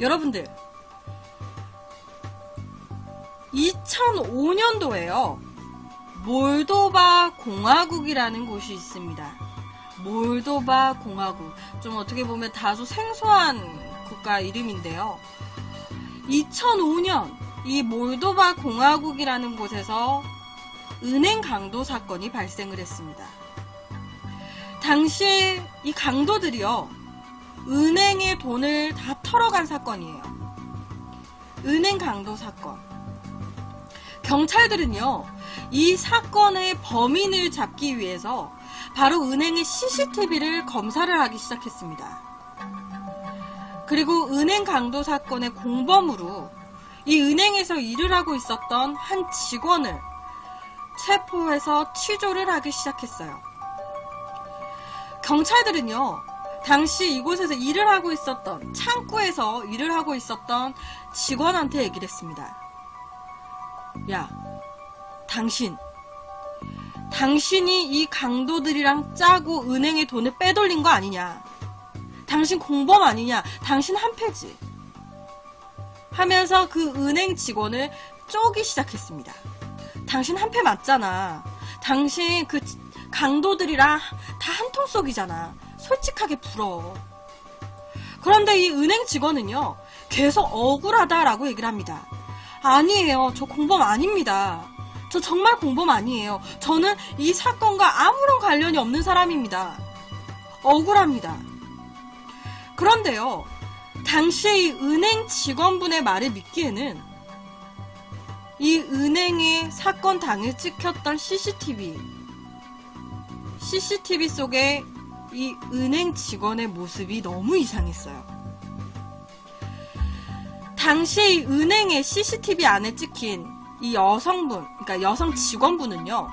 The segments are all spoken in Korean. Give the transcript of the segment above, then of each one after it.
여러분들, 2005년도에요. 몰도바 공화국이라는 곳이 있습니다. 몰도바 공화국. 좀 어떻게 보면 다소 생소한 국가 이름인데요. 2005년 이 몰도바 공화국이라는 곳에서 은행 강도 사건이 발생을 했습니다. 당시 이 강도들이요, 은행의 돈을 다 털어간 사건이에요. 은행 강도 사건. 경찰들은요, 이 사건의 범인을 잡기 위해서 바로 은행의 CCTV를 검사를 하기 시작했습니다. 그리고 은행 강도 사건의 공범으로 이 은행에서 일을 하고 있었던 한 직원을 체포해서 취조를 하기 시작했어요. 경찰들은요, 당시 이곳에서 일을 하고 있었던, 창구에서 일을 하고 있었던 직원한테 얘기를 했습니다. 야, 당신이 이 강도들이랑 짜고 은행의 돈을 빼돌린 거 아니냐? 당신 공범 아니냐? 당신 한패지. 하면서 그 은행 직원을 쪼기 시작했습니다. 당신 한패 맞잖아. 당신 그 강도들이랑 다 한 통 속이잖아. 솔직하게 불어. 그런데 이 은행 직원은요, 계속 억울하다라고 얘기를 합니다. 아니에요. 저 공범 아닙니다. 저 정말 공범 아니에요. 저는 이 사건과 아무런 관련이 없는 사람입니다. 억울합니다. 그런데요, 당시에 이 은행 직원분의 말을 믿기에는 이 은행의 사건 당일 찍혔던 CCTV 속에 이 은행 직원의 모습이 너무 이상했어요. 당시 이 은행의 CCTV 안에 찍힌 이 여성분, 그러니까 여성 직원분은요,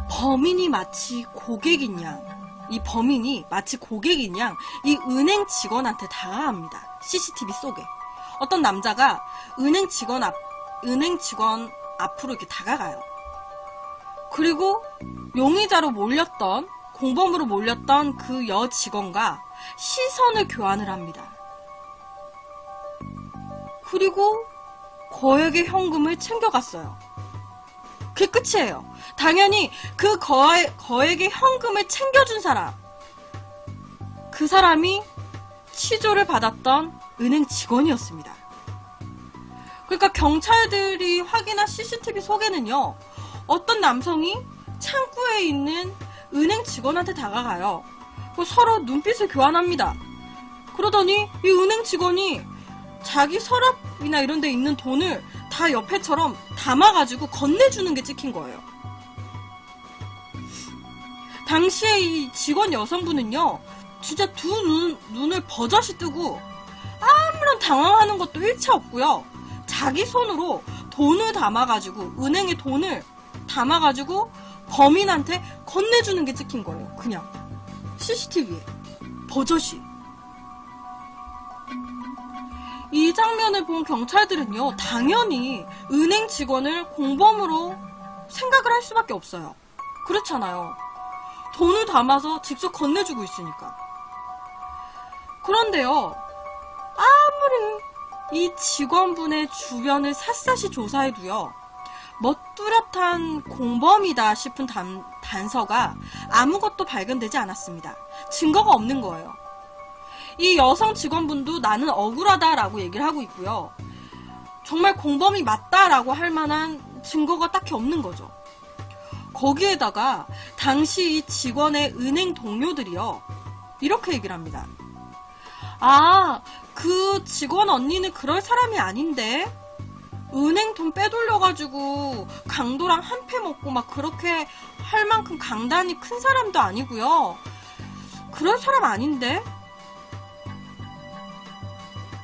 범인이 마치 고객인 양 이 은행 직원한테 다가갑니다. CCTV 속에. 어떤 남자가 은행 직원 앞으로 이렇게 다가가요. 그리고 공범으로 몰렸던 그 여 직원과 시선을 교환을 합니다. 그리고 거액의 현금을 챙겨갔어요. 그게 끝이에요. 당연히 그 거액의 현금을 챙겨준 사람, 그 사람이 취조를 받았던 은행 직원이었습니다. 그러니까 경찰들이 확인한 CCTV 속에는요, 어떤 남성이 창구에 있는 은행 직원한테 다가가요. 서로 눈빛을 교환합니다. 그러더니 이 은행 직원이 자기 서랍이나 이런 데 있는 돈을 다 옆에처럼 담아가지고 건네주는 게 찍힌 거예요. 당시에 이 직원 여성분은요, 진짜 두 눈을 버젓이 뜨고 아무런 당황하는 것도 일체 없고요, 자기 손으로 돈을 담아가지고, 은행에 돈을 담아가지고 범인한테 건네주는 게 찍힌 거예요. 그냥 CCTV에 버젓이. 이 장면을 본 경찰들은요, 당연히 은행 직원을 공범으로 생각을 할 수밖에 없어요. 그렇잖아요. 돈을 담아서 직접 건네주고 있으니까. 그런데요, 아무리 이 직원분의 주변을 샅샅이 조사해도요, 멋뚜렷한 공범이다 싶은 단서가 아무것도 발견되지 않았습니다. 증거가 없는 거예요. 이 여성 직원분도 나는 억울하다라고 얘기를 하고 있고요, 정말 공범이 맞다라고 할 만한 증거가 딱히 없는 거죠. 거기에다가 당시 이 직원의 은행 동료들이요, 이렇게 얘기를 합니다. 그 직원 언니는 그럴 사람이 아닌데, 은행 돈 빼돌려가지고 강도랑 한패 먹고 막 그렇게 할 만큼 강단이 큰 사람도 아니고요, 그럴 사람 아닌데?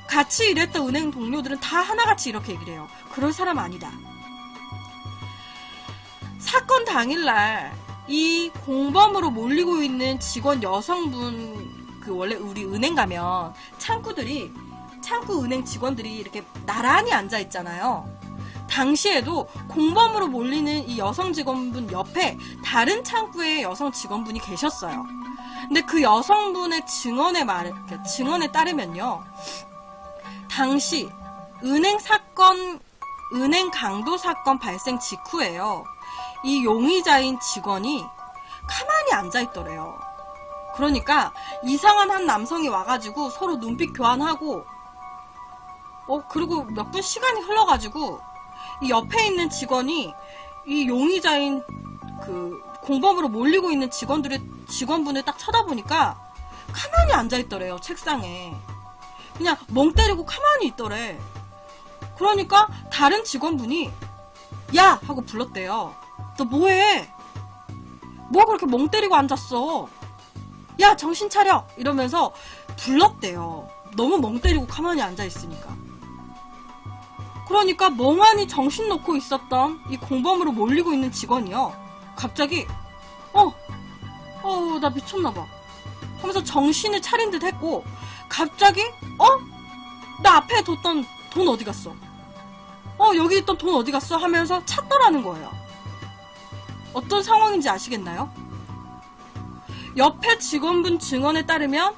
같이 일했던 은행 동료들은 다 하나같이 이렇게 얘기를 해요. 그럴 사람 아니다. 사건 당일날 이 공범으로 몰리고 있는 직원 여성분, 원래 우리 은행 가면 창구 은행 직원들이 이렇게 나란히 앉아 있잖아요. 당시에도 공범으로 몰리는 이 여성 직원분 옆에 다른 창구의 여성 직원분이 계셨어요. 근데 그 여성분의 증언에 따르면요. 당시 은행 강도 사건 발생 직후에요. 이 용의자인 직원이 가만히 앉아있더래요. 그러니까 이상한 한 남성이 와가지고 서로 눈빛 교환하고 그리고 몇 분 시간이 흘러가지고 이 옆에 있는 직원이 이 용의자인 그 공범으로 몰리고 있는 직원분을 딱 쳐다보니까 가만히 앉아있더래요. 책상에. 그냥 멍 때리고 가만히 있더래. 그러니까 다른 직원분이 야! 하고 불렀대요. 너 뭐해? 뭐 그렇게 멍 때리고 앉았어? 야, 정신 차려! 이러면서 불렀대요. 너무 멍 때리고 가만히 앉아있으니까. 그러니까 멍하니 정신 놓고 있었던 이 공범으로 몰리고 있는 직원이요. 갑자기 나 미쳤나봐 하면서 정신을 차린 듯 했고, 갑자기 나 앞에 뒀던 돈 어디 갔어? 여기 있던 돈 어디 갔어? 하면서 찾더라는 거예요. 어떤 상황인지 아시겠나요? 옆에 직원분 증언에 따르면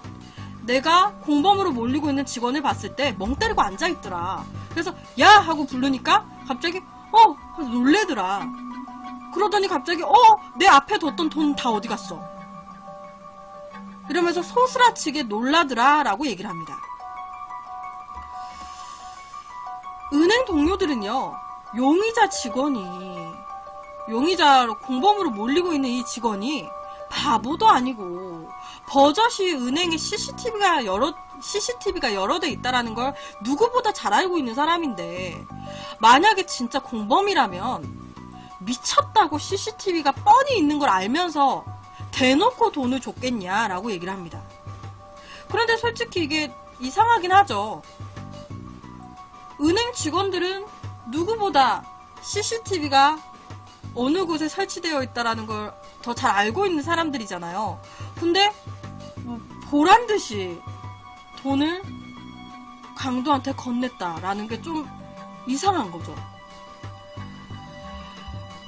내가 공범으로 몰리고 있는 직원을 봤을 때 멍 때리고 앉아있더라. 그래서 야! 하고 부르니까 갑자기 놀래더라. 그러더니 갑자기 내 앞에 뒀던 돈 다 어디 갔어? 이러면서 소스라치게 놀라더라 라고 얘기를 합니다. 은행 동료들은요, 용의자로 공범으로 몰리고 있는 이 직원이 바보도 아니고 버젓이 은행에 CCTV가 여러 대 있다라는 걸 누구보다 잘 알고 있는 사람인데, 만약에 진짜 공범이라면 미쳤다고 CCTV가 뻔히 있는 걸 알면서 대놓고 돈을 줬겠냐라고 얘기를 합니다. 그런데 솔직히 이게 이상하긴 하죠. 은행 직원들은 누구보다 CCTV가 어느 곳에 설치되어 있다라는 걸 더 잘 알고 있는 사람들이잖아요. 근데 보란 듯이 돈을 강도한테 건넸다라는 게 좀 이상한 거죠.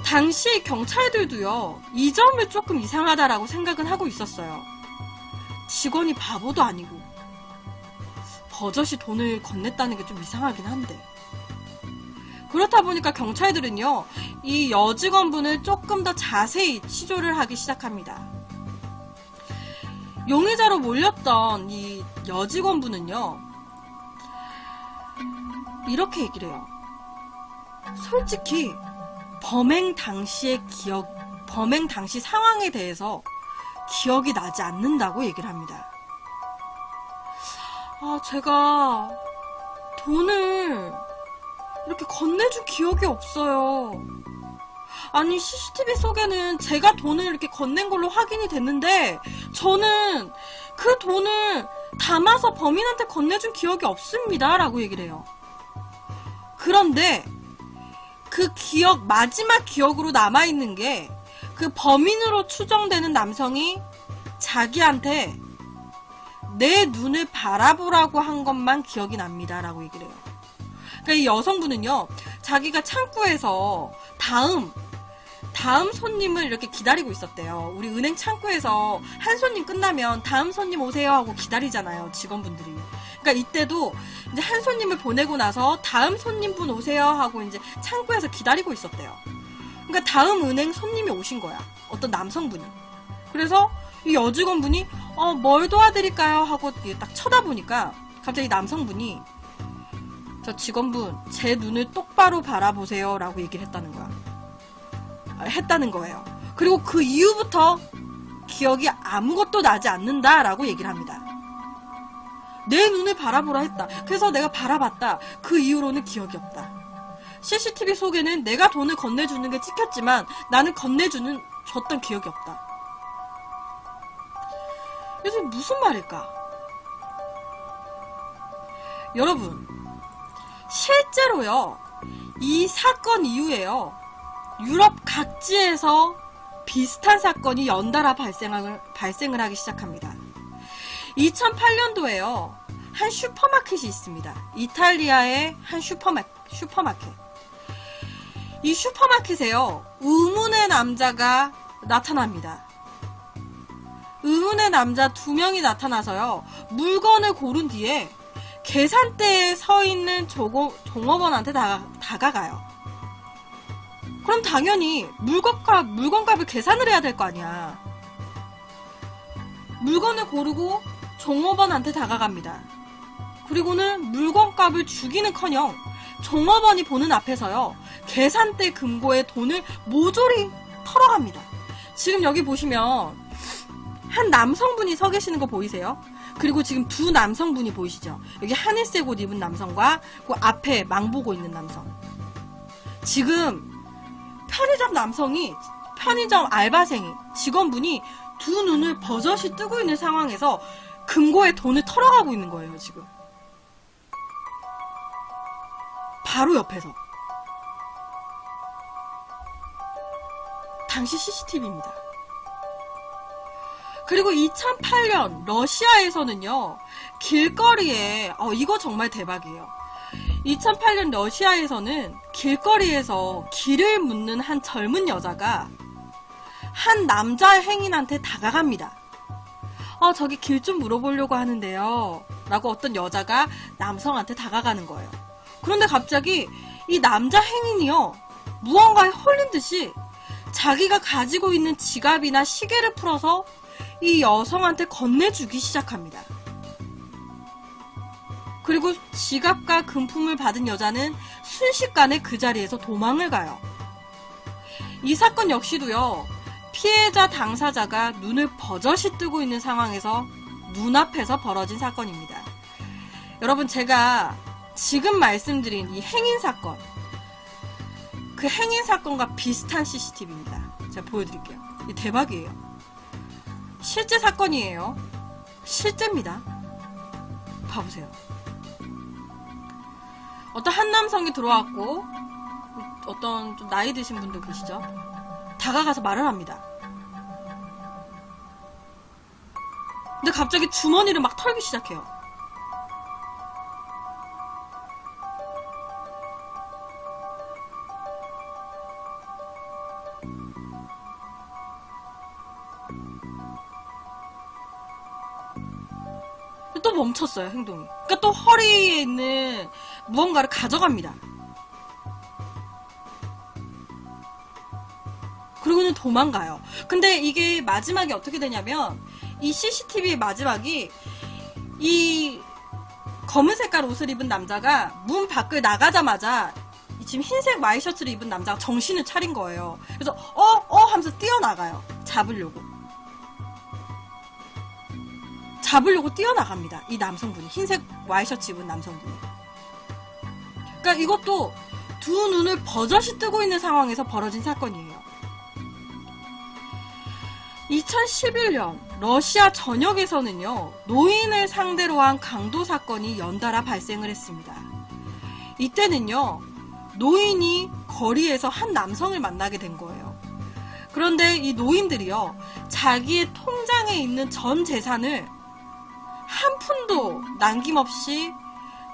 당시 경찰들도요, 이 점을 조금 이상하다라고 생각은 하고 있었어요. 직원이 바보도 아니고 버젓이 돈을 건넸다는 게 좀 이상하긴 한데, 그렇다 보니까 경찰들은요, 이 여직원분을 조금 더 자세히 취조를 하기 시작합니다. 용의자로 몰렸던 이 여직원분은요, 이렇게 얘기를 해요. 솔직히 범행 당시 상황에 대해서 기억이 나지 않는다고 얘기를 합니다. 제가 돈을 이렇게 건네준 기억이 없어요. 아니, CCTV 속에는 제가 돈을 이렇게 건넨 걸로 확인이 됐는데, 저는 그 돈을 담아서 범인한테 건네준 기억이 없습니다. 라고 얘기를 해요. 그런데 그 마지막 기억으로 남아있는 게, 그 범인으로 추정되는 남성이 자기한테 내 눈을 바라보라고 한 것만 기억이 납니다. 라고 얘기를 해요. 그러니까 이 여성분은요, 자기가 창구에서 다음 손님을 이렇게 기다리고 있었대요. 우리 은행 창구에서 한 손님 끝나면 다음 손님 오세요 하고 기다리잖아요, 직원분들이. 그러니까 이때도 이제 한 손님을 보내고 나서 다음 손님분 오세요 하고 이제 창구에서 기다리고 있었대요. 그러니까 다음 은행 손님이 오신 거야. 어떤 남성분이. 그래서 이 여직원분이 뭘 도와드릴까요? 하고 딱 쳐다보니까 갑자기 남성분이 저 직원분, 제 눈을 똑바로 바라보세요 라고 얘기를 했다는 거예요. 그리고 그 이후부터 기억이 아무것도 나지 않는다 라고 얘기를 합니다. 내 눈을 바라보라 했다. 그래서 내가 바라봤다. 그 이후로는 기억이 없다. CCTV 속에는 내가 돈을 건네주는 게 찍혔지만 나는 줬던 기억이 없다. 그래서 무슨 말일까? 여러분, 실제로요, 이 사건 이후에요, 유럽 각지에서 비슷한 사건이 연달아 발생을 하기 시작합니다. 2008년도에요, 한 슈퍼마켓이 있습니다. 이탈리아의 한 슈퍼마켓. 이 슈퍼마켓에요, 의문의 남자가 나타납니다. 의문의 남자 2명이 나타나서요. 물건을 고른 뒤에 계산대에 서 있는 종업원한테 다가가요. 그럼 당연히 물건값을 계산을 해야 될 거 아니야. 물건을 고르고 종업원한테 다가갑니다. 그리고는 물건값을 주기는커녕 종업원이 보는 앞에서요. 계산대 금고에 돈을 모조리 털어갑니다. 지금 여기 보시면 한 남성분이 서 계시는 거 보이세요? 그리고 지금 2 남성분이 보이시죠? 여기 하늘색 옷 입은 남성과 그 앞에 망보고 있는 남성. 지금 편의점 알바생이, 직원분이 2 눈을 버젓이 뜨고 있는 상황에서 금고에 돈을 털어가고 있는 거예요, 지금. 바로 옆에서. 당시 CCTV입니다. 그리고 2008년 러시아에서는요, 길거리에, 이거 정말 대박이에요. 2008년 러시아에서는 길거리에서 길을 묻는 한 젊은 여자가 한 남자 행인한테 다가갑니다. 저기 길 좀 물어보려고 하는데요. 라고 어떤 여자가 남성한테 다가가는 거예요. 그런데 갑자기 이 남자 행인이요, 무언가에 홀린 듯이 자기가 가지고 있는 지갑이나 시계를 풀어서 이 여성한테 건네주기 시작합니다. 그리고 지갑과 금품을 받은 여자는 순식간에 그 자리에서 도망을 가요. 이 사건 역시도요, 피해자 당사자가 눈을 버젓이 뜨고 있는 상황에서 눈앞에서 벌어진 사건입니다. 여러분, 제가 지금 말씀드린 이 행인 사건, 그 행인 사건과 비슷한 CCTV입니다. 제가 보여드릴게요. 이 대박이에요. 실제 사건이에요. 실제입니다. 봐보세요. 어떤 한 남성이 들어왔고, 어떤 좀 나이 드신 분도 계시죠? 다가가서 말을 합니다. 근데 갑자기 주머니를 막 털기 시작해요. 또 멈췄어요, 행동이. 그러니까 또 허리에 있는 무언가를 가져갑니다. 그리고는 도망가요. 근데 이게 마지막에 어떻게 되냐면, 이 CCTV의 마지막이 이 검은 색깔 옷을 입은 남자가 문 밖을 나가자마자 지금 흰색 와이셔츠를 입은 남자가 정신을 차린 거예요. 그래서 하면서 뛰어나가요. 잡으려고 뛰어나갑니다. 이 남성분이, 흰색 와이셔츠 입은 남성분이. 그러니까 이것도 2 눈을 버젓이 뜨고 있는 상황에서 벌어진 사건이에요. 2011년 러시아 전역에서는요, 노인을 상대로 한 강도 사건이 연달아 발생을 했습니다. 이때는요, 노인이 거리에서 한 남성을 만나게 된 거예요. 그런데 이 노인들이요, 자기의 통장에 있는 전 재산을 한 푼도 남김없이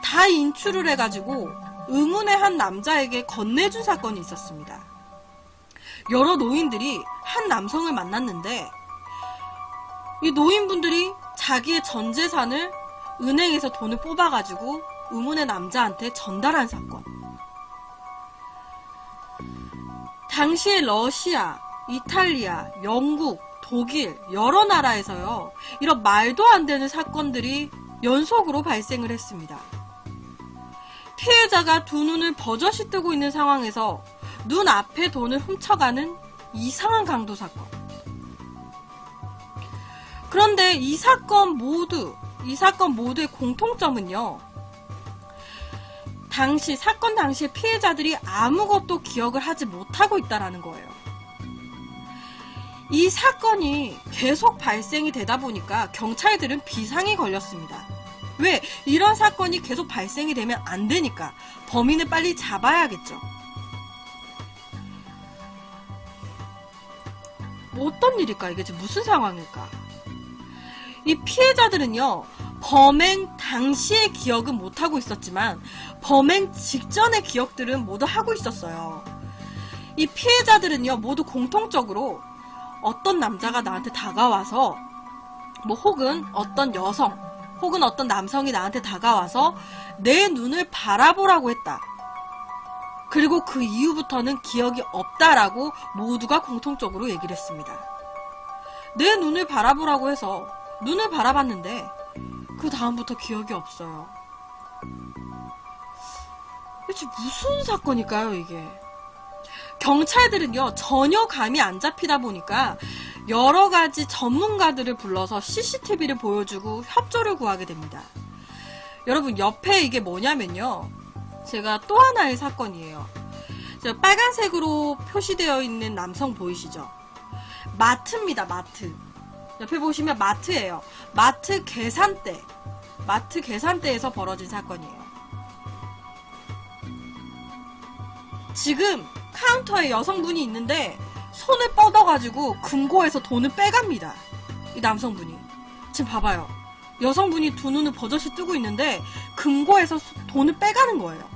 다 인출을 해가지고 의문의 한 남자에게 건네준 사건이 있었습니다. 여러 노인들이 한 남성을 만났는데, 이 노인분들이 자기의 전 재산을 은행에서 돈을 뽑아가지고 의문의 남자한테 전달한 사건. 당시에 러시아, 이탈리아, 영국, 독일, 여러 나라에서요, 이런 말도 안 되는 사건들이 연속으로 발생을 했습니다. 피해자가 2 눈을 버젓이 뜨고 있는 상황에서 눈앞에 돈을 훔쳐가는 이상한 강도 사건. 그런데 이 사건 모두의 공통점은요, 사건 당시에 피해자들이 아무것도 기억을 하지 못하고 있다라는 거예요. 이 사건이 계속 발생이 되다 보니까 경찰들은 비상이 걸렸습니다. 왜? 이런 사건이 계속 발생이 되면 안 되니까 범인을 빨리 잡아야겠죠. 어떤 일일까? 이게 지금 무슨 상황일까? 이 피해자들은요, 범행 당시의 기억은 못하고 있었지만 범행 직전의 기억들은 모두 하고 있었어요. 이 피해자들은요, 모두 공통적으로 어떤 남자가 나한테 다가와서 뭐 혹은 어떤 여성 혹은 어떤 남성이 나한테 다가와서 내 눈을 바라보라고 했다. 그리고 그 이후부터는 기억이 없다라고 모두가 공통적으로 얘기를 했습니다. 내 눈을 바라보라고 해서 눈을 바라봤는데 그 다음부터 기억이 없어요. 대체 무슨 사건일까요, 이게? 경찰들은요, 전혀 감이 안 잡히다 보니까 여러 가지 전문가들을 불러서 CCTV를 보여주고 협조를 구하게 됩니다. 여러분, 옆에 이게 뭐냐면요. 제가 또 하나의 사건이에요. 제가 빨간색으로 표시되어 있는 남성 보이시죠? 마트입니다, 마트. 옆에 보시면 마트예요. 마트 계산대에서 벌어진 사건이에요. 지금 카운터에 여성분이 있는데 손을 뻗어가지고 금고에서 돈을 빼갑니다. 이 남성분이. 지금 봐봐요. 여성분이 두 눈을 버젓이 뜨고 있는데 금고에서 돈을 빼가는 거예요.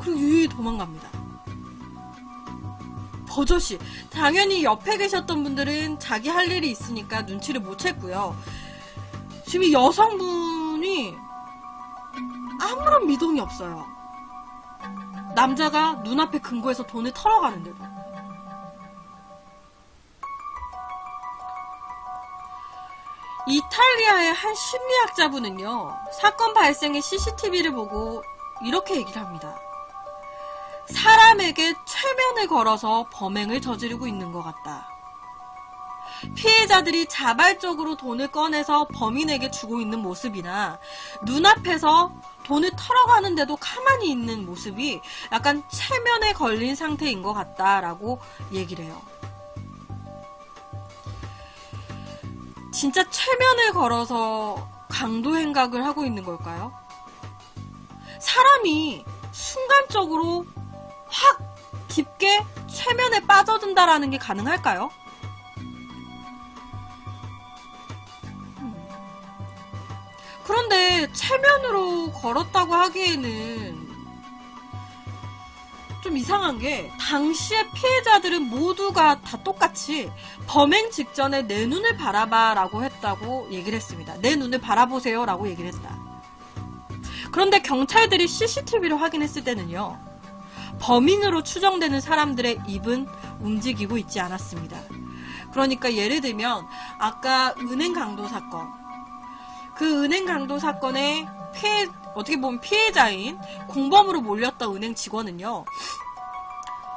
그리고 유유히 도망갑니다. 버젓이. 당연히 옆에 계셨던 분들은 자기 할 일이 있으니까 눈치를 못 챘고요. 지금 이 여성분이 아무런 미동이 없어요. 남자가 눈앞에 금고에서 돈을 털어가는데도. 이탈리아의 한 심리학자분은요, 사건 발생의 CCTV를 보고 이렇게 얘기를 합니다. 사람에게 최면을 걸어서 범행을 저지르고 있는 것 같다. 피해자들이 자발적으로 돈을 꺼내서 범인에게 주고 있는 모습이나 눈앞에서 돈을 털어가는데도 가만히 있는 모습이 약간 체면에 걸린 상태인 것 같다라고 얘기를 해요. 진짜 체면을 걸어서 강도 행각을 하고 있는 걸까요? 사람이 순간적으로 확 깊게 체면에 빠져든다라는 게 가능할까요? 그런데 체면으로 걸었다고 하기에는 좀 이상한 게 당시의 피해자들은 모두가 다 똑같이 범행 직전에 내 눈을 바라봐 라고 했다고 얘기를 했습니다. 내 눈을 바라보세요 라고 얘기를 했다. 그런데 경찰들이 CCTV를 확인했을 때는요, 범인으로 추정되는 사람들의 입은 움직이고 있지 않았습니다. 그러니까 예를 들면 아까 은행 강도 사건, 그 은행 강도 사건의 어떻게 보면 피해자인 공범으로 몰렸던 은행 직원은요,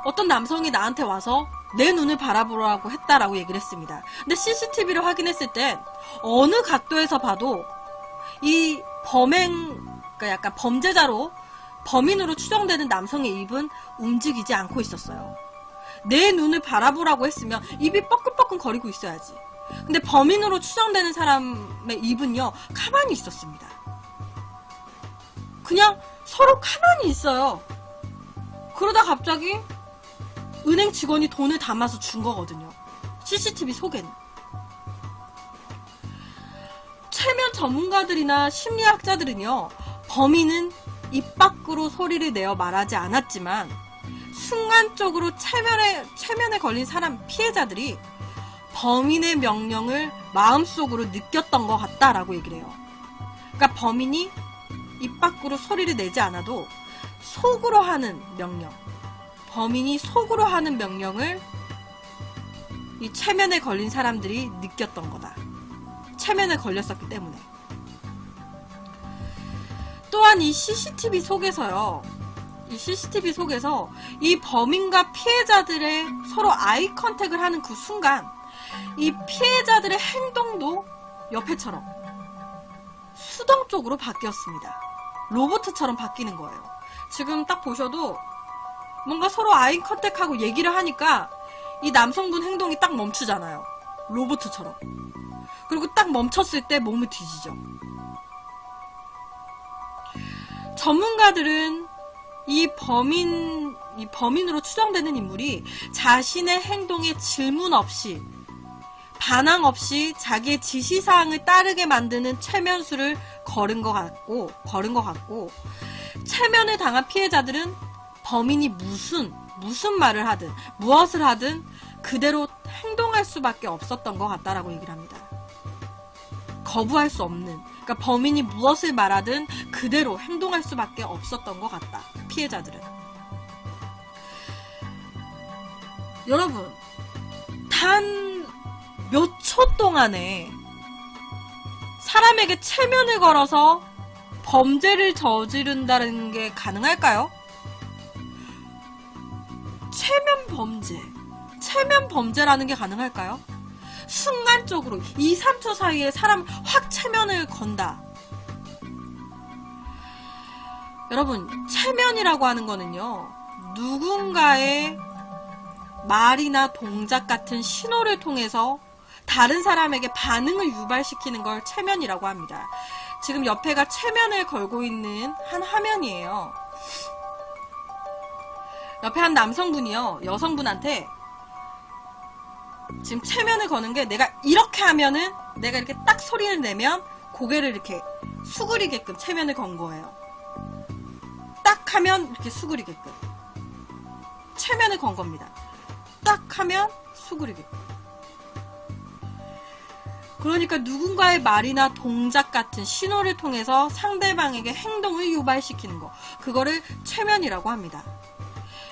어떤 남성이 나한테 와서 내 눈을 바라보라고 했다라고 얘기를 했습니다. 근데 CCTV를 확인했을 땐 어느 각도에서 봐도 이 그러니까 약간 범인으로 추정되는 남성의 입은 움직이지 않고 있었어요. 내 눈을 바라보라고 했으면 입이 뻐끔뻐끔 거리고 있어야지. 근데 범인으로 추정되는 사람의 입은요, 가만히 있었습니다. 그냥 서로 가만히 있어요. 그러다 갑자기 은행 직원이 돈을 담아서 준 거거든요. CCTV 속에는. 체면 전문가들이나 심리학자들은요, 범인은 입 밖으로 소리를 내어 말하지 않았지만 순간적으로 체면에 걸린 사람 피해자들이 범인의 명령을 마음속으로 느꼈던 것 같다라고 얘기를 해요. 그러니까 범인이 입 밖으로 소리를 내지 않아도 속으로 하는 명령, 범인이 속으로 하는 명령을 이 체면에 걸린 사람들이 느꼈던 거다. 체면에 걸렸었기 때문에. 또한 이 CCTV 속에서 이 범인과 피해자들의 서로 아이 컨택을 하는 그 순간 이 피해자들의 행동도 옆에처럼 수동적으로 바뀌었습니다. 로봇처럼 바뀌는 거예요. 지금 딱 보셔도 뭔가 서로 아이 컨택하고 얘기를 하니까 이 남성분 행동이 딱 멈추잖아요. 로봇처럼. 그리고 딱 멈췄을 때 몸을 뒤지죠. 전문가들은 이 범인으로 추정되는 인물이 자신의 행동에 질문 없이, 반항 없이 자기의 지시사항을 따르게 만드는 체면수를 걸은 것 같고, 체면을 당한 피해자들은 범인이 무슨 말을 하든, 무엇을 하든 그대로 행동할 수밖에 없었던 것 같다라고 얘기를 합니다. 거부할 수 없는, 그러니까 범인이 무엇을 말하든 그대로 행동할 수밖에 없었던 것 같다. 피해자들은. 여러분, 단 몇 초 동안에 사람에게 체면을 걸어서 범죄를 저지른다는 게 가능할까요? 체면 범죄라는 게 가능할까요? 순간적으로 2, 3초 사이에 사람 확 체면을 건다. 여러분, 체면이라고 하는 거는요, 누군가의 말이나 동작 같은 신호를 통해서 다른 사람에게 반응을 유발시키는 걸 체면이라고 합니다. 지금 옆에가 체면을 걸고 있는 한 화면이에요. 옆에 한 남성분이요, 여성분한테 지금 체면을 거는 게, 내가 이렇게 하면은, 내가 이렇게 딱 소리를 내면 고개를 이렇게 수그리게끔 체면을 건 거예요. 딱 하면 이렇게 수그리게끔 체면을 건 겁니다. 딱 하면 수그리게끔. 그러니까 누군가의 말이나 동작 같은 신호를 통해서 상대방에게 행동을 유발시키는 거, 그거를 체면이라고 합니다.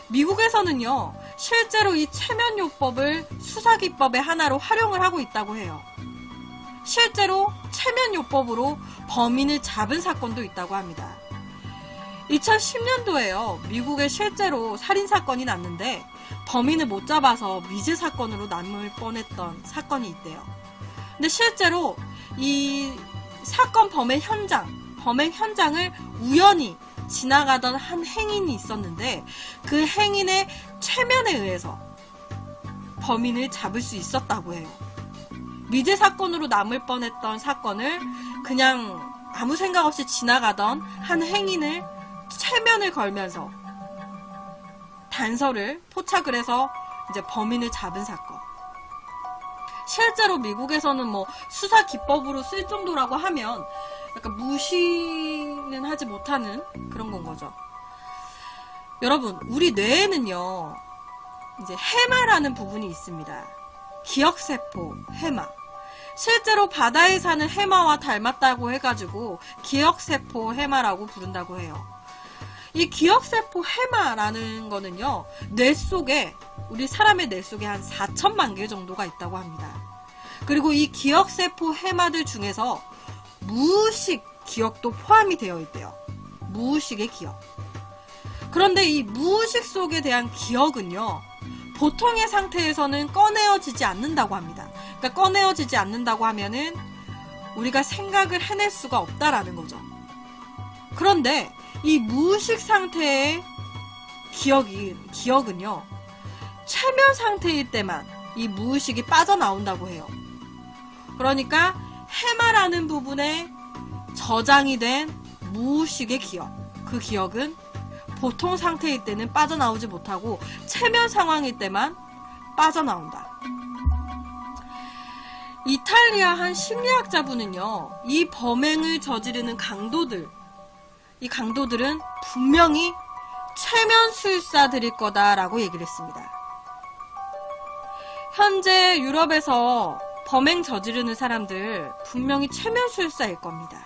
미국에서는요, 실제로 이 체면요법을 수사기법의 하나로 활용을 하고 있다고 해요. 실제로 체면요법으로 범인을 잡은 사건도 있다고 합니다. 2010년도에요, 미국에 실제로 살인사건이 났는데 범인을 못 잡아서 미제 사건으로 남을 뻔했던 사건이 있대요. 근데 실제로 이 사건 범행 현장을 우연히 지나가던 한 행인이 있었는데, 그 행인의 체면에 의해서 범인을 잡을 수 있었다고 해요. 미제 사건으로 남을 뻔했던 사건을 그냥 아무 생각 없이 지나가던 한 행인을 체면을 걸면서 단서를 포착을 해서 이제 범인을 잡은 사건. 실제로 미국에서는 뭐 수사 기법으로 쓸 정도라고 하면 약간 무시는 하지 못하는 그런 건 거죠. 여러분, 우리 뇌에는요, 이제 해마라는 부분이 있습니다. 기억세포, 해마. 실제로 바다에 사는 해마와 닮았다고 해가지고 기억세포 해마라고 부른다고 해요. 이 기억세포 해마라는 거는요, 뇌 속에, 우리 사람의 뇌 속에 한 4천만 개 정도가 있다고 합니다. 그리고 이 기억세포 해마들 중에서 무의식 기억도 포함이 되어 있대요. 무의식의 기억. 그런데 이 무의식 속에 대한 기억은요, 보통의 상태에서는 꺼내어지지 않는다고 합니다. 그러니까 꺼내어지지 않는다고 하면은 우리가 생각을 해낼 수가 없다라는 거죠. 그런데 이 무의식 상태의 기억은요, 최면 상태일 때만 이 무의식이 빠져나온다고 해요. 그러니까 해마라는 부분에 저장이 된 무의식의 기억, 그 기억은 보통 상태일 때는 빠져나오지 못하고 체면 상황일 때만 빠져나온다. 이탈리아 한 심리학자분은요, 이 범행을 저지르는 강도들, 이 강도들은 분명히 체면술사들일 거다라고 얘기를 했습니다. 현재 유럽에서 범행 저지르는 사람들 분명히 체면술사일 겁니다.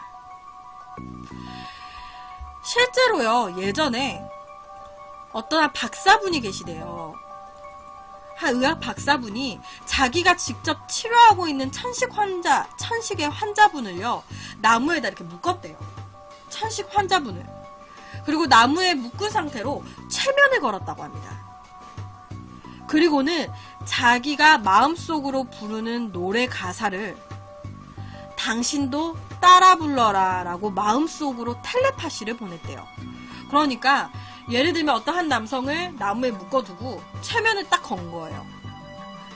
실제로요, 예전에 어떤 한 박사분이 계시대요. 한 의학 박사분이 자기가 직접 치료하고 있는 천식의 환자분을요, 나무에다 이렇게 묶었대요. 천식 환자분을. 그리고 나무에 묶은 상태로 체면을 걸었다고 합니다. 그리고는 자기가 마음속으로 부르는 노래 가사를 당신도 따라 불러라 라고 마음속으로 텔레파시를 보냈대요. 그러니까 예를 들면 어떤 한 남성을 나무에 묶어두고 체면을 딱 건 거예요.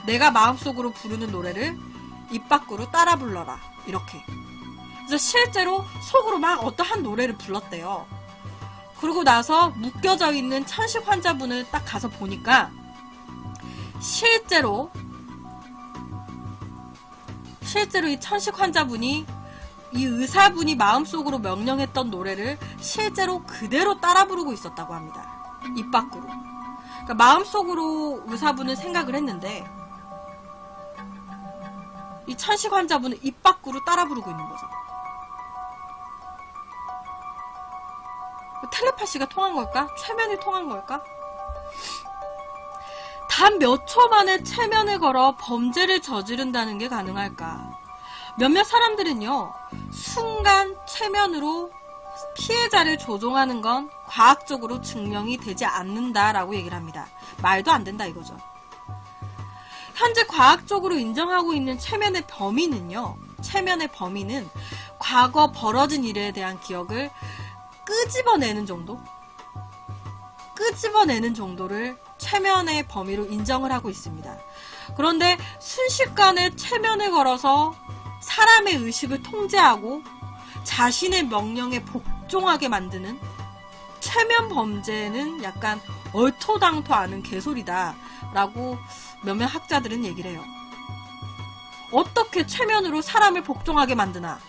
내가 마음속으로 부르는 노래를 입 밖으로 따라 불러라, 이렇게. 그래서 실제로 속으로 막 어떠한 노래를 불렀대요. 그러고 나서 묶여져 있는 천식 환자분을 딱 가서 보니까 실제로 이 천식 환자분이 이 의사분이 마음속으로 명령했던 노래를 실제로 그대로 따라 부르고 있었다고 합니다. 입 밖으로. 그러니까 마음속으로 의사분은 생각을 했는데 이 찬식 환자분은 입 밖으로 따라 부르고 있는 거죠. 텔레파시가 통한 걸까? 최면이 통한 걸까? 단 몇 초 만에 최면을 걸어 범죄를 저지른다는 게 가능할까? 몇몇 사람들은요, 순간 최면으로 피해자를 조종하는 건 과학적으로 증명이 되지 않는다라고 얘기를 합니다. 말도 안 된다 이거죠. 현재 과학적으로 인정하고 있는 최면의 범위는 과거 벌어진 일에 대한 기억을 끄집어내는 정도를 최면의 범위로 인정을 하고 있습니다. 그런데 순식간에 최면을 걸어서 사람의 의식을 통제하고 자신의 명령에 복종하게 만드는 최면 범죄는 약간 얼토당토 않은 개소리다 라고 몇몇 학자들은 얘기를 해요. 어떻게 최면으로 사람을 복종하게 만드나?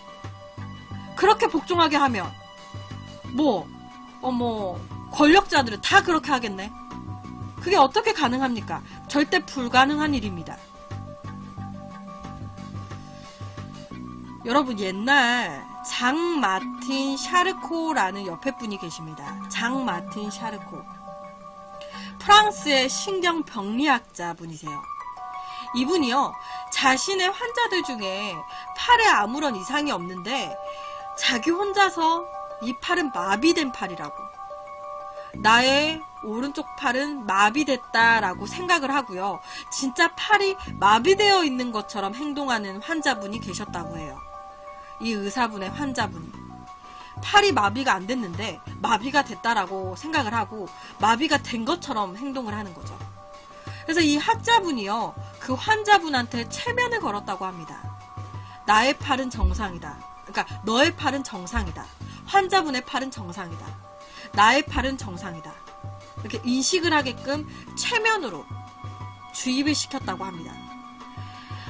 그렇게 복종하게 하면 권력자들은 다 그렇게 하겠네. 그게 어떻게 가능합니까? 절대 불가능한 일입니다. 여러분, 옛날 장 마틴 샤르코라는 옆에 분이 계십니다. 장 마틴 샤르코. 프랑스의 신경병리학자 분이세요. 이분이요, 자신의 환자들 중에 팔에 아무런 이상이 없는데 자기 혼자서 이 팔은 마비된 팔이라고, 나의 오른쪽 팔은 마비됐다라고 생각을 하고요, 진짜 팔이 마비되어 있는 것처럼 행동하는 환자분이 계셨다고 해요. 이 의사분의 환자분이 팔이 마비가 안 됐는데 마비가 됐다라고 생각을 하고 마비가 된 것처럼 행동을 하는 거죠. 그래서 이 학자분이요, 그 환자분한테 최면을 걸었다고 합니다. 나의 팔은 정상이다. 그러니까 너의 팔은 정상이다. 환자분의 팔은 정상이다. 나의 팔은 정상이다. 이렇게 인식을 하게끔 최면으로 주입을 시켰다고 합니다.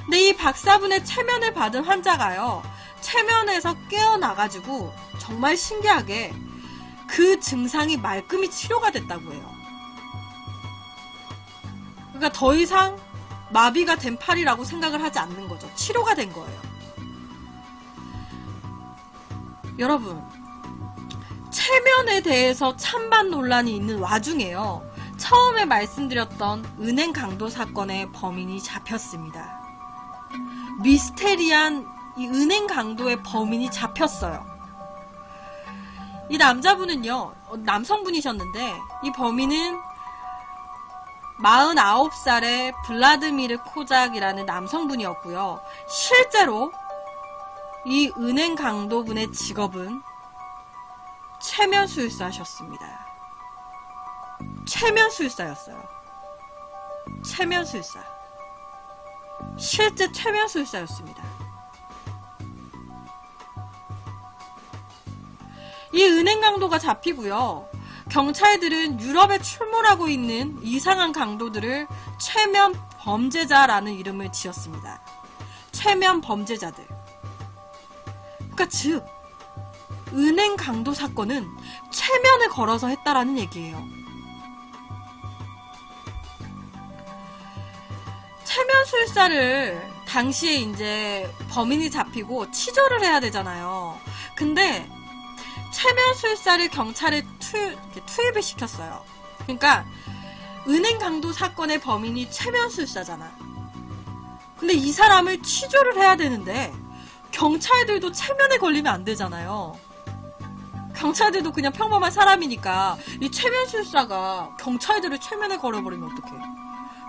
근데 이 박사분의 최면을 받은 환자가요, 최면에서 깨어나가지고 정말 신기하게 그 증상이 말끔히 치료가 됐다고 해요. 그러니까 더 이상 마비가 된 팔이라고 생각을 하지 않는 거죠. 치료가 된 거예요. 여러분, 최면에 대해서 찬반 논란이 있는 와중에요, 처음에 말씀드렸던 은행 강도 사건의 범인이 잡혔습니다. 미스테리한 이 은행 강도의 범인이 잡혔어요. 이 남자분은요, 남성분이셨는데 이 범인은 49살의 블라드미르 코작이라는 남성분이었고요. 실제로 이 은행 강도분의 직업은 최면술사셨습니다. 최면술사였어요. 최면술사. 실제 최면술사였습니다. 이 은행 강도가 잡히고요, 경찰들은 유럽에 출몰하고 있는 이상한 강도들을 최면 범죄자라는 이름을 지었습니다. 최면 범죄자들. 그러니까 즉, 은행 강도 사건은 최면을 걸어서 했다라는 얘기예요. 최면술사를 당시에 이제 범인이 잡히고 치조를 해야 되잖아요. 근데 최면술사를 경찰에 투입을 시켰어요. 그러니까 은행 강도 사건의 범인이 최면술사잖아. 근데 이 사람을 치조를 해야 되는데 경찰들도 최면에 걸리면 안 되잖아요. 경찰들도 그냥 평범한 사람이니까 이 최면술사가 경찰들을 최면에 걸어버리면 어떡해.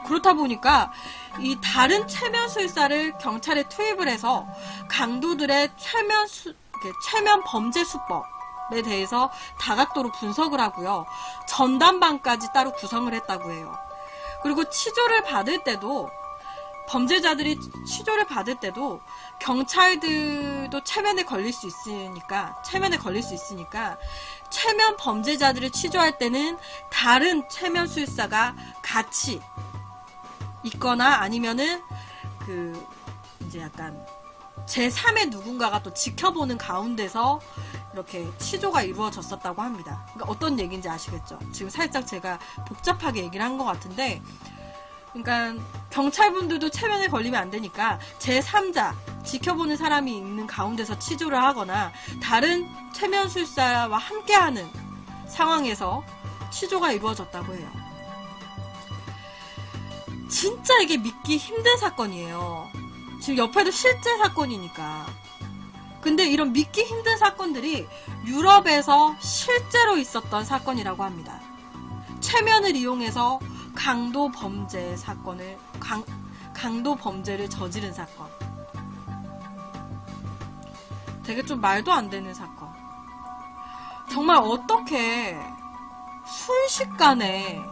그렇다 보니까 이 다른 최면술사를 경찰에 투입을 해서 강도들의 최면 범죄 수법에 대해서 다각도로 분석을 하고요, 전담반까지 따로 구성을 했다고 해요. 그리고 치조를 받을 때도, 범죄자들이 치조를 받을 때도 경찰들도 최면에 걸릴 수 있으니까 최면 범죄자들을 치조할 때는 다른 최면술사가 같이 있거나 아니면은 이제 약간 제3의 누군가가 또 지켜보는 가운데서 이렇게 치조가 이루어졌었다고 합니다. 그러니까 어떤 얘기인지 아시겠죠? 지금 살짝 제가 복잡하게 얘기를 한 것 같은데, 그러니까 경찰분들도 체면에 걸리면 안 되니까 제3자 지켜보는 사람이 있는 가운데서 치조를 하거나 다른 체면술사와 함께하는 상황에서 치조가 이루어졌다고 해요. 진짜 이게 믿기 힘든 사건이에요. 지금 옆에도 실제 사건이니까. 근데 이런 믿기 힘든 사건들이 유럽에서 실제로 있었던 사건이라고 합니다. 체면을 이용해서 강도 범죄 사건을 강도 범죄를 저지른 사건. 되게 좀 말도 안 되는 사건. 정말 어떻게 순식간에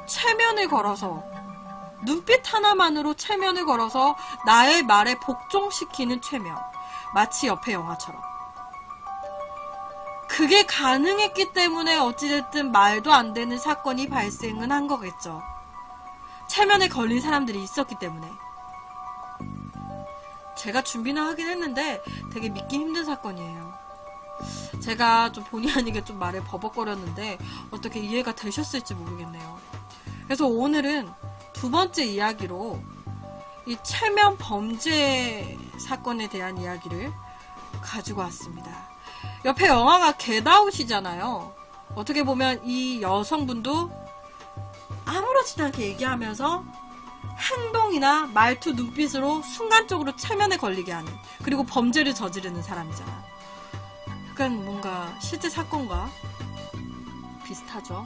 체면을 걸어서 눈빛 하나만으로 체면을 걸어서 나의 말에 복종시키는 체면. 마치 옆에 영화처럼. 그게 가능했기 때문에 어찌됐든 말도 안 되는 사건이 발생은 한 거겠죠. 체면에 걸린 사람들이 있었기 때문에. 제가 준비는 하긴 했는데 되게 믿기 힘든 사건이에요. 제가 좀 본의 아니게 좀 말을 버벅거렸는데 어떻게 이해가 되셨을지 모르겠네요. 그래서 오늘은 두 번째 이야기로 이 체면 범죄 사건에 대한 이야기를 가지고 왔습니다. 옆에 영화가 겟아웃이잖아요. 어떻게 보면 이 여성분도 아무렇지도 않게 얘기하면서 행동이나 말투, 눈빛으로 순간적으로 체면에 걸리게 하는, 그리고 범죄를 저지르는 사람이잖아. 약간 뭔가 실제 사건과 비슷하죠.